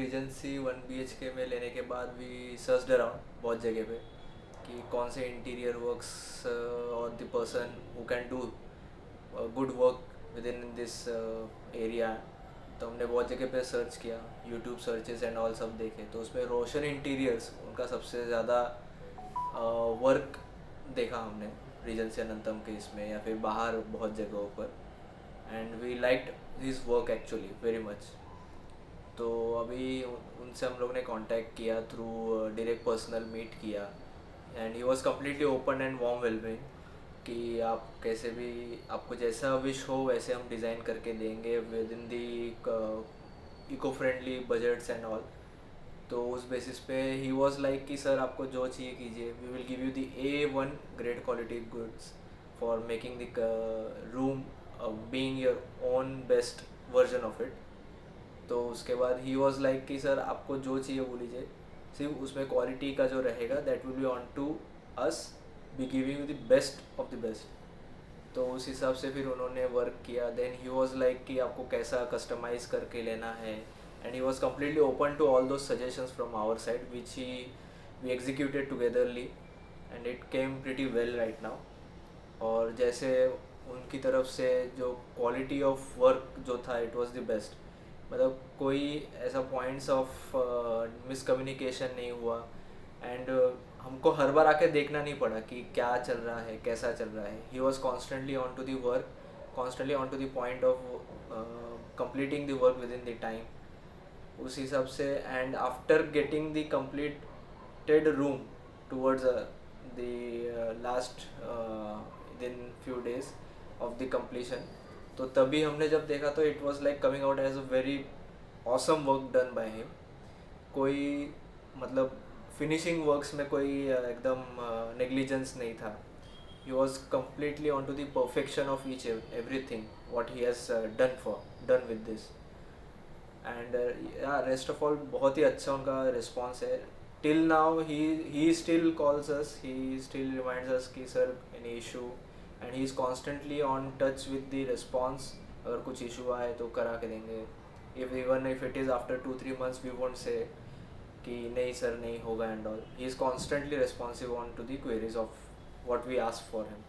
Regency 1 BHK में लेने के बाद भी सर्च्ड अराउंड बहुत जगह पे कि कौन से इंटीरियर वर्क्स और the person who can do good work with in this area. तो हमने बहुत जगह पे सर्च किया, यूट्यूब सर्चेस एंड ऑल सब देखे, तो उसमें रोशन इंटीरियर्स उनका सबसे ज़्यादा वर्क देखा हमने रीजेंसी अनंतम के इसमें या फिर बाहर बहुत जगहों पर। And we liked his work actually very much. तो अभी उनसे हम लोग ने कांटेक्ट किया थ्रू डायरेक्ट पर्सनल मीट किया and he was completely open and warm welcoming कि आप कैसे भी आपको जैसा विश हो वैसे हम डिज़ाइन करके देंगे with in the eco friendly budgets and all. तो उस बेसिस पे ही वाज लाइक कि सर आपको जो चाहिए कीजिए, we will give you the A1 great quality goods for making the room being your own best version of it. तो उसके बाद ही वाज लाइक कि सर आपको जो चाहिए वो लीजिए, सिर्फ उसमें क्वालिटी का जो रहेगा that will be on to us, be giving you the best of the best. तो उस हिसाब से फिर उन्होंने वर्क किया। देन ही वाज लाइक कि आपको कैसा कस्टमाइज़ करके लेना है and he was completely open to all those suggestions from our side which we executed togetherly and it came pretty well right now. और जैसे उनकी तरफ से जो क्वालिटी ऑफ वर्क जो था इट वाज द बेस्ट, मतलब कोई ऐसा पॉइंट्स ऑफ मिसकम्युनिकेशन नहीं हुआ एंड हमको हर बार आके देखना नहीं पड़ा कि क्या चल रहा है कैसा चल रहा है। He was constantly on to the work, constantly on to the point of completing the work within the time उस हिसाब से। And after getting the completed room towards the last दिन few days of the completion, तो तभी हमने जब देखा तो it was like coming out as a very awesome work done by him. कोई मतलब फिनिशिंग वर्क्स में कोई एकदम नेग्लिजेंस नहीं था। He was completely on to the perfection of each everything what he has done with this. And rest of all बहुत ही अच्छा उनका रिस्पॉन्स है। Till now he still calls us, he still reminds us कि sir any issue, and he is constantly on touch with the response. अगर कुछ issue आए तो करा के देंगे, even if it is after 2-3 months we won't say कि नहीं सर नहीं होगा and all. He is constantly responsive on to the queries of what we ask for him.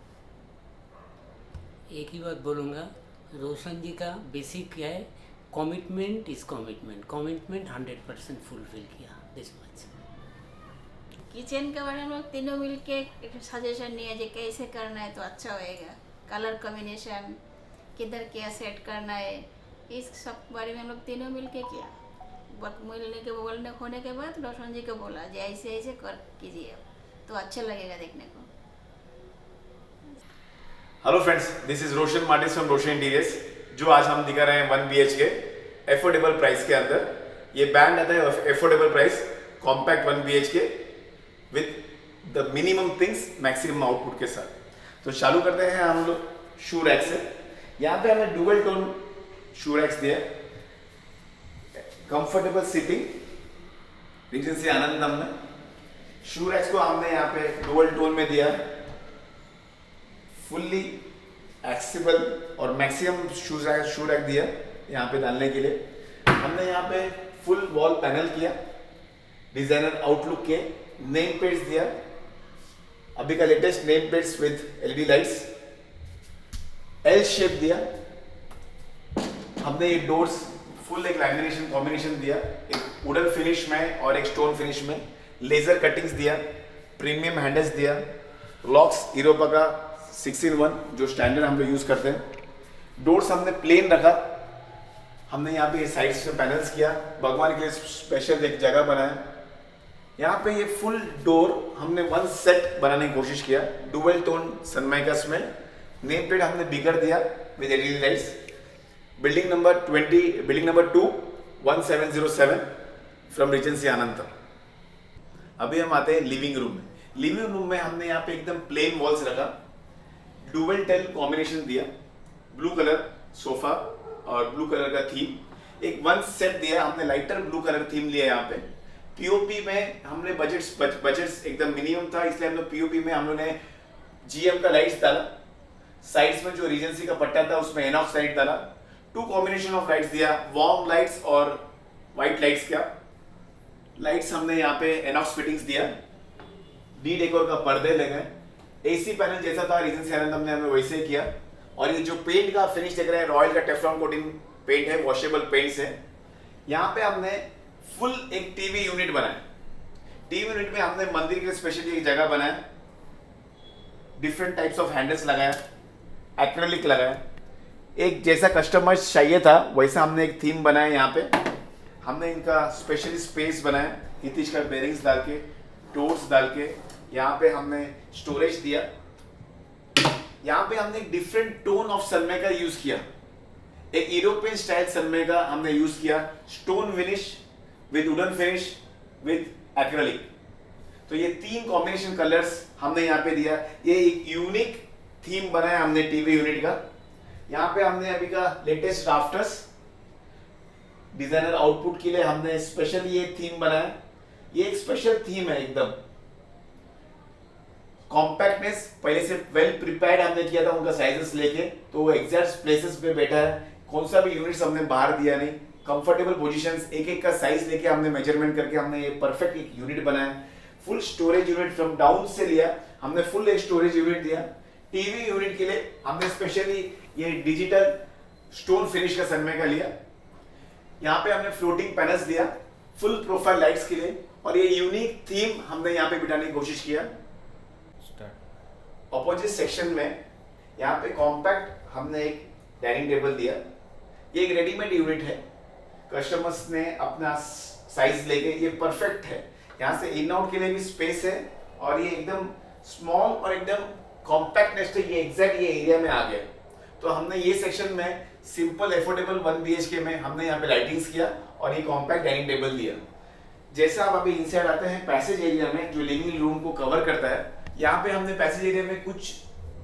एक ही बात बोलूँगा, रोशन जी का बेसिक क्या है, commitment is commitment, commitment 100% fulfil किया, दिस मच। किचन के बारे में हम लोग तीनों मिल के एक सजेशन लिए जो कैसे करना है तो अच्छा होएगा, कलर कॉम्बिनेशन किधर क्या सेट करना है, इस सब बारे में हम लोग तीनों मिल के किया। मिलने के बोलने होने के बाद रोशन जी को बोला जो ऐसे ऐसे कर कीजिए तो अच्छा लगेगा देखने को। Hello friends, this is Roshan Martin's from Roshan interiors, जो आज हम दिखा रहे हैं 1 BHK एफोर्डेबल प्राइस के अंदर। ये बैंड आता है affordable price compact 1 BHK with the minimum things maximum output के साथ। तो चालू करते हैं हम लोग शू रैक से। यहाँ पे हमने डुअल टोन शू रैक्स दिया, कंफर्टेबल सिटिंग रीजेंसी आनंदम में। शू रैक्स को हमने यहाँ पे डुअल टोन में दिया, फुल्ली एक्सेसिबल और मैक्सिमम शू रैक दिया यहाँ पे डालने के लिए। हमने यहाँ पे फुल वॉल पैनल किया, डिजाइनर आउटलुक के नेम प्लेट्स दिया, अभी का latest name plates with LED lights, L shape दिया। हमने ये डोर्स फुल एक लैमिनेशन कॉम्बिनेशन दिया, एक वुडन फिनिश में और एक स्टोन फिनिश में, लेजर कटिंग्स दिया, प्रीमियम हैंडल्स दिया, लॉक्स यूरोपा का 6-in-1 जो स्टैंडर्ड हम लोग यूज करते हैं। डोर्स हमने प्लेन रखा, हमने यहाँ पे साइड से पैनल्स किया, भगवान के लिए स्पेशल एक जगह बनाया। यहाँ पे ये फुल डोर हमने 1 सेट बनाने की कोशिश किया, डुअल टोन सनमाइकास में। नेम प्लेट हमने बिगर दिया with LED lights. Building number 2 1707 from Regency Anandam. अभी हम आते हैं लिविंग रूम में। लिविंग रूम में हमने यहाँ पे एकदम प्लेन वॉल्स रखा, डुअल टेल कॉम्बिनेशन दिया, ब्लू कलर सोफा और ब्लू कलर का थीम, एक 1 सेट दिया। हमने लाइटर ब्लू कलर थीम लिया यहाँ पे। पीओपी में हमने बजट्स एकदम मिनिमम था, इसलिए हम लोग पीओपी में हम लोग ने GM का लाइट्स डाला। साइड्स में जो रीजेंसी का पट्टा था उसमें एनॉक्स लाइट डाला। 2 कॉम्बिनेशन ऑफ लाइट्स दिया, वार्म लाइट्स और व्हाइट लाइट्स का। लाइट्स हमने यहाँ पे एनॉक्स फिटिंग्स दिया, डी डेकोर का पर्दे लगे, एसी पैनल जैसा था रीजेंसी आनंदम ने हमें वैसे ही किया। और ये जो पेंट का फिनिश देख रहे हैं रॉयल का टेफ्लॉन कोटिंग पेंट है, वॉशेबल पेंट्स है। यहाँ पे हमने फुल एक टीवी यूनिट बनाया। टीवी यूनिट में हमने मंदिर के स्पेशली एक जगह बनाया, डिफरेंट टाइप्स ऑफ हैंडल्स लगाया, एक्रेलिक लगाया, एक जैसा कस्टमाइज चाहिए था वैसा हमने एक थीम बनाया। यहाँ पे हमने इनका स्पेशली स्पेस बनाया, हितीश का बेरिंग्स डाल के, डोर्स डाल के, यहाँ पे हमने स्टोरेज दिया। यहाँ पे हमने एक different tone of Sunmica use किया, एक यूरोपियन स्टाइल सनमाइका हमने यूज किया, stone finish with wooden finish with acrylic. तो ये 3 कॉम्बिनेशन कलर्स हमने यहाँ पे दिया। ये एक यूनिक थीम बनाया हमने टीवी यूनिट का। यहाँ पे हमने अभी का लेटेस्ट राफ्टर्स डिजाइनर आउटपुट के लिए हमने स्पेशल ये थीम बनाया। ये एक स्पेशल थीम है, एकदम कॉम्पैक्टनेस पहले से वेल प्रिपेयर्ड हमने किया था उनका साइजेस लेके, तो वो एग्जैक्ट प्लेसेस पे बैठा है। कौन सा भी यूनिट्स हमने बाहर दिया नहीं, कंफर्टेबल पोजीशंस एक एक का साइज लेके हमने मेजरमेंट करके हमने ये परफेक्ट एक यूनिट बनाया। Full storage unit from down से लिया हमने, फुल एक स्टोरेज यूनिट दिया। टीवी यूनिट के लिए हमने स्पेशली ये डिजिटल स्टोन फिनिश का सनमाइका लिया। यहाँ पे हमने फ्लोटिंग पैनल्स दिया फुल प्रोफाइल लाइट्स के लिए, और ये यूनिक थीम हमने यहाँ पे बिठाने की कोशिश किया। अपोजिट सेक्शन में यहाँ पे कॉम्पैक्ट हमने एक डाइनिंग टेबल दिया। ये एक रेडीमेड यूनिट है, कस्टमर्स ने अपना साइज लेके, ये परफेक्ट है। यहाँ से इन आउट के लिए भी स्पेस है, और ये एकदम स्मॉल और एकदम कॉम्पैक्टनेस है, ये एग्जैक्ट ये एरिया में आ गया। तो हमने ये सेक्शन में सिंपल एफोर्डेबल 1 BHK में हमने यहाँ पे लाइटिंग्स किया और ये कॉम्पैक्ट डाइनिंग टेबल दिया। जैसा आप अभी इनसाइड आते हैं पैसेज एरिया में जो लिविंग रूम को कवर करता है, यहाँ पे हमने पैसेज एरिया में कुछ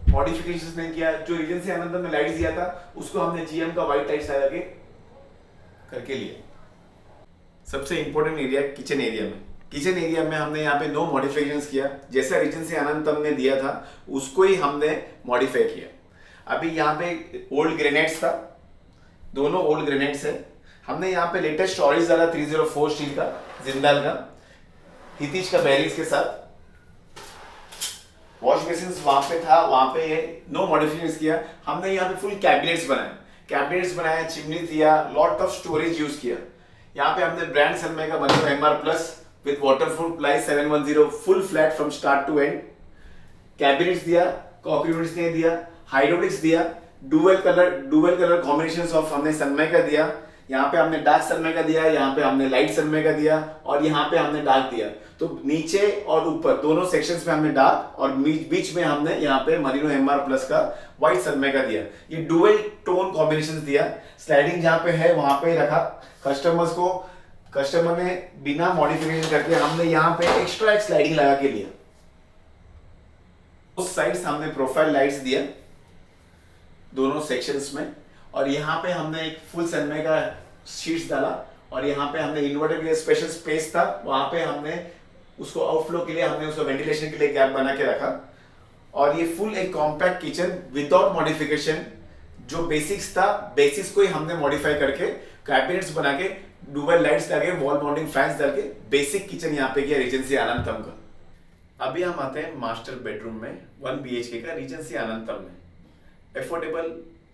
मॉडिफिकेशंस नहीं किया। जो रीजेंसी आनंद में लाइट्स दिया था उसको हमने GM का व्हाइट लाइट्स लगा के करके लिया। सबसे इंपॉर्टेंट एरिया किचन एरिया में, किचन एरिया में हमने यहाँ पे नो मॉडिफिकेशंस किया, जैसा रीजेंसी आनंद ने दिया था उसको ही हमने मॉडिफाई किया। अभी यहाँ पे ओल्ड ग्रेनाइट्स था, दोनों ओल्ड ग्रेनाइट्स है। हमने यहाँ पे लेटेस्ट ऑरिज डाला 304 स्टील का, जिंदाल का, हितीश का बेरिंग्स के साथ। वॉश बेसिन वहां पे था, वहां पे ये नो मॉडिफिकेशंस किया। हमने यहाँ पे फुल कैबिनेट्स बनाया, चिमनी दिया, लॉट ऑफ स्टोरेज यूज किया। यहाँ पे हमने brand Sunmica Marino MR plus with waterproof ply 710 full flat from start to end. Cabinets दिया, कॉफी यूनिट्स ने दिया, हाइड्रोलिक्स दिया, डुअल कलर कॉम्बिनेशंस ऑफ हमने सनमाइका दिया। यहाँ पे हमने डार्क सनमाइका दिया, यहाँ पे हमने लाइट सनमाइका दिया, और यहाँ पे हमने डार्क दिया। तो नीचे और ऊपर दोनों सेक्शंस में हमने डार्क, और बीच में हमने यहाँ पे मरीनो MR प्लस का व्हाइट सनमाइका दिया। ये डुअल टोन कॉम्बिनेशंस दिया। स्लाइडिंग जहाँ पे है वहां पे रखा। कस्टमर ने बिना मॉडिफिकेशन करके हमने यहाँ पे एक्स्ट्रा एक स्लाइडिंग लगा के लिया। उस साइड्स हमने प्रोफाइल लाइट्स दिया दोनों सेक्शंस में, और यहाँ पे हमने एक फुल सनमाइका शीट्स डाला, और यहाँ पे हमने इन्वर्टर के लिए स्पेशल स्पेस था, वहां पे हमने उसको आउटफ्लो के लिए हमने उसको वेंटिलेशन के लिए गैप बना के रखा। और ये फुल एक कॉम्पैक्ट किचन विदाउट मॉडिफिकेशन, जो बेसिक्स था बेसिक्स को ही हमने मॉडिफाई करके कैबिनेट्स बना के, डुअल लाइट्स लगे, वॉल माउंटिंग फैंस डाल के बेसिक किचन यहाँ पे किया रीजेंसी आनंदम का। अभी हम आते हैं मास्टर बेडरूम में 1 BHK का रीजेंसी आनंदम में। एफोर्डेबल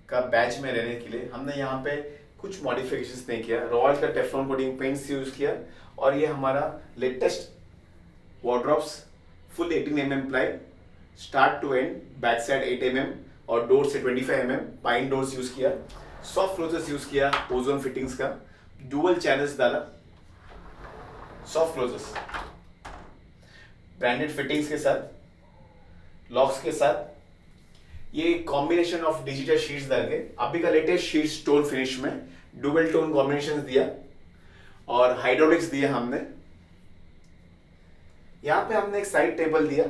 का बैच में रहने के लिए हमने यहाँ पे कुछ मॉडिफिकेशंस नहीं किया। रॉयल का टेफ्लॉन कोटिंग पेंट्स यूज किया, और ये हमारा latest wardrobes full 18 mm ply start to end, back side 8 mm, और डोर से 25 mm पाइन डोर्स यूज किया। सॉफ्ट क्लोजर्स यूज किया, ओजोन फिटिंग्स का, डुअल चैनल्स डाला, सॉफ्ट क्लोजर्स, ब्रांडेड फिटिंग्स के साथ, लॉक्स के साथ। ये कॉम्बिनेशन ऑफ डिजिटल शीट्स डाल के, अभी का लेटेस्ट शीट स्टोन फिनिश में डुअल टोन कॉम्बिनेशन दिया, और हाइड्रोलिक्स दिया हमने। यहाँ पे हमने एक साइड टेबल दिया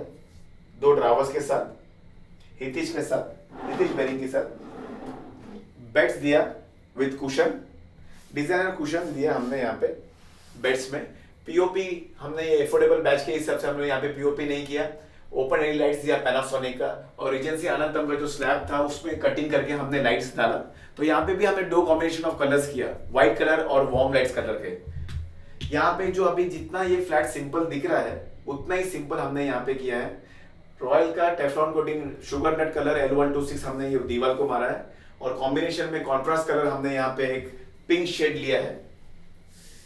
2 ड्रावर्स के साथ, हितीश बेरिंग के साथ, बेड्स दिया विद कुशन, डिजाइनर कुशन दिया हमने यहाँ पे बेड्स में। पीओपी हमने ये एफोर्डेबल बैच के हिसाब से हमने यहाँ पे पीओपी नहीं किया। ओपन एल लाइट्स दिया पैनासोनिक का, और रीजेंसी आनंदम का जो स्लैब था उसमें कटिंग करके हमने लाइट्स डाला। तो यहाँ पे भी हमने 2 कॉम्बिनेशन ऑफ कलर्स किया, व्हाइट कलर और वार्म लाइट्स कलर के। यहाँ पे जो अभी जितना ये फ्लैट सिंपल दिख रहा है उतना ही सिंपल हमने यहाँ पे किया है। रॉयल का टेफ्लॉन कोटिंग शुगर नट कलर L126 हमने ये दीवार को मारा है और कॉम्बिनेशन में कॉन्ट्रास्ट कलर हमने यहाँ पे एक पिंक शेड लिया है।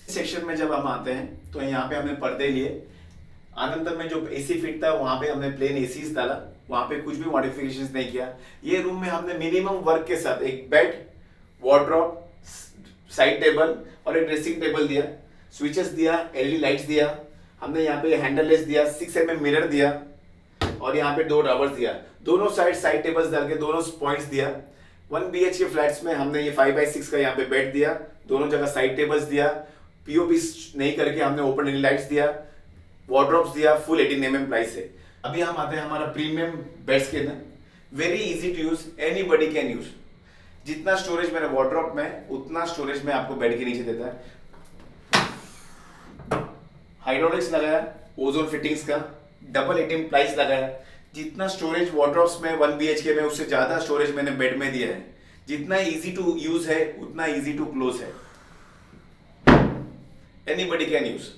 सेक्शन में जब हम आते हैं तो यहाँ पे हमने पर्दे लिए। आनंद में जो एसी फिट था वहां पे हमने प्लेन एसीज डाला, वहां पे कुछ भी मॉडिफिकेशंस नहीं किया। ये रूम में हमने मिनिमम वर्क के साथ एक बेड, वार्डरोब, साइड टेबल और एक ड्रेसिंग टेबल दिया, स्विचेस दिया, एलईडी लाइट्स दिया, हमने यहाँ पे हैंडललेस दिया, 6 mm मिरर दिया और यहाँ पे 2 ड्रॉवर्स दिया। दोनों साइड टेबल्स डाल के दोनों पॉइंट्स दिया। 1 BHK फ्लैट्स में हमने ये 5x6 का यहाँ पे बेड दिया, दोनों जगह साइड टेबल्स दिया, पीओपी नहीं करके हमने ओपन एलईडी लाइट्स दिया, वार्डरोब्स दिया, फुल 18 mm प्राइस है। अभी हम आते हैं हमारा प्रीमियम बेड्स के अंदर। Very easy to use, anybody can use. जितना स्टोरेज मेरे वार्डरोब में उतना स्टोरेज में आपको बेड के नीचे देता है। हाइड्रोलिक्स लगाया, ओजोन फिटिंग्स का, डबल 18 प्लाइज लगाया। जितना स्टोरेज वार्डरोब्स में 1 BHK में उससे ज्यादा स्टोरेज मैंने बेड में दिया है। जितना इजी टू यूज है उतना इजी टू क्लोज है। Anybody can use.